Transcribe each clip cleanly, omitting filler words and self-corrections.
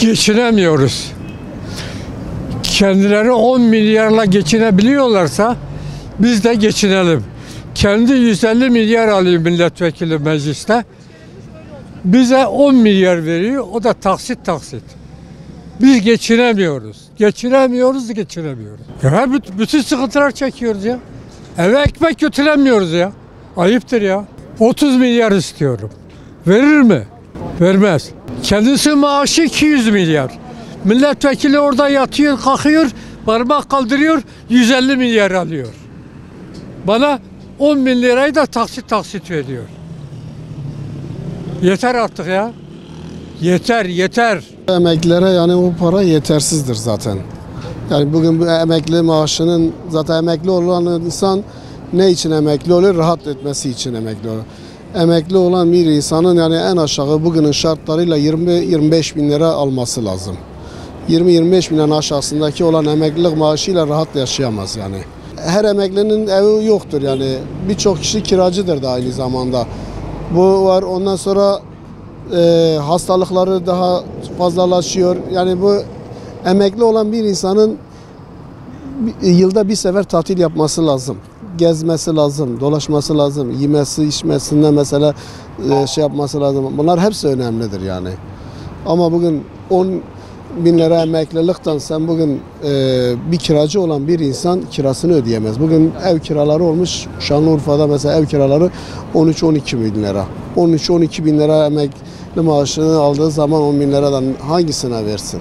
Geçinemiyoruz. Kendileri 10 milyarla geçinebiliyorlarsa biz de geçinelim. Kendi 150 milyar alıyor milletvekili mecliste. Bize 10 milyar veriyor. O da taksit taksit. Biz geçinemiyoruz. Geçinemiyoruz. Ya bütün sıkıntılar çekiyoruz ya. Eve ekmek götüremiyoruz ya. Ayıptır ya. 30 milyar istiyorum. Verir mi? Vermez. Kendisi maaşı 200 milyar. Milletvekili orada yatıyor, kalkıyor, parmak kaldırıyor, 150 milyar alıyor. Bana 10 bin lirayı da taksit veriyor. Yeter artık ya. Yeter. Emeklilere yani o para yetersizdir zaten. Yani bugün bu emekli maaşının zaten emekli olan insan ne için emekli olur? Rahat etmesi için emekli olur. Emekli olan bir insanın yani en aşağı bugünün şartlarıyla 20-25 bin lira alması lazım. 20-25 binden aşağısındaki olan emeklilik maaşıyla rahat yaşayamaz yani. Her emeklinin evi yoktur yani. Birçok kişi kiracıdır da aynı zamanda. Bu var, ondan sonra hastalıkları daha fazlalaşıyor. Yani bu emekli olan bir insanın yılda bir sefer tatil yapması lazım. Gezmesi lazım, dolaşması lazım, yemesi, içmesinden mesela şey yapması lazım. Bunlar hepsi önemlidir yani. Ama bugün 10 bin lira emeklilikten sen bugün bir kiracı olan bir insan kirasını ödeyemez. Bugün ev kiraları olmuş, Şanlıurfa'da mesela ev kiraları 13-12 bin lira. 13-12 bin lira emekli maaşını aldığı zaman 10 bin liradan hangisine versin?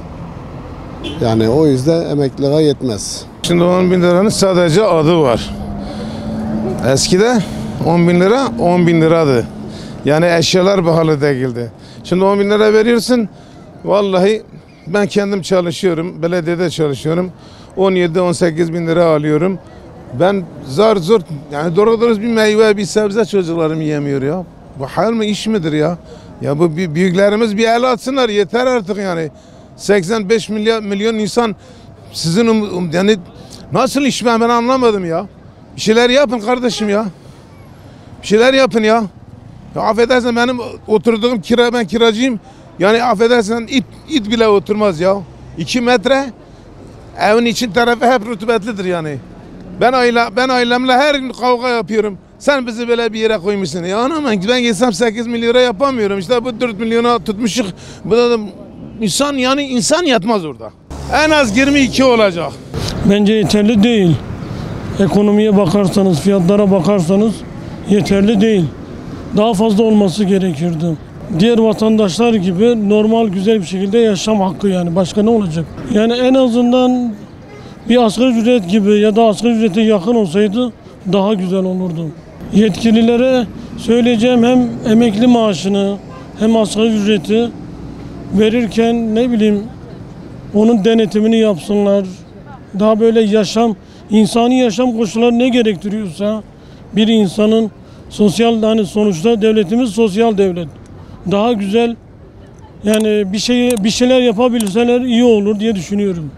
Yani o yüzden emekliliğe yetmez. Şimdi 10 bin liranın sadece adı var. Eskide 10 bin lira 10 bin liradı. Yani eşyalar pahalı değildi. Şimdi 10 bin lira veriyorsun. Vallahi ben kendim çalışıyorum. Belediyede çalışıyorum. 17-18 bin lira alıyorum. Ben zar zor yani doğru bir meyve bir sebze çocuklarım yiyemiyor ya. Bu hal mi iş midir ya? Ya bu büyüklerimiz bir el atsınlar yeter artık yani. 85 milyon insan sizin yani nasıl iş ben anlamadım ya. Bir şeyler yapın kardeşim ya. Bir şeyler yapın ya. Ya affedersen benim oturduğum ben kiracıyım. Yani affedersen it bile oturmaz ya. 2 metre evin için tarafı hep rutubetlidir yani. Ben ailemle her gün kavga yapıyorum. Sen bizi böyle bir yere koymuşsun. Ya anam ben gitsem 8 milyara yapamıyorum. İşte bu 4 milyona tutmuşuk. Bu da insan yatmaz orada. En az 22 olacak. Bence yeterli değil. Ekonomiye bakarsanız, fiyatlara bakarsanız yeterli değil. Daha fazla olması gerekirdi. Diğer vatandaşlar gibi normal güzel bir şekilde yaşam hakkı yani. Başka ne olacak? Yani en azından bir asgari ücret gibi ya da asgari ücrete yakın olsaydı daha güzel olurdu. Yetkililere söyleyeceğim hem emekli maaşını hem asgari ücreti verirken ne bileyim onun denetimini yapsınlar. Daha böyle insani yaşam koşulları ne gerektiriyorsa bir insanın sosyal hani sonuçta devletimiz sosyal devlet. Daha güzel yani bir şeyler yapabilirseler iyi olur diye düşünüyorum.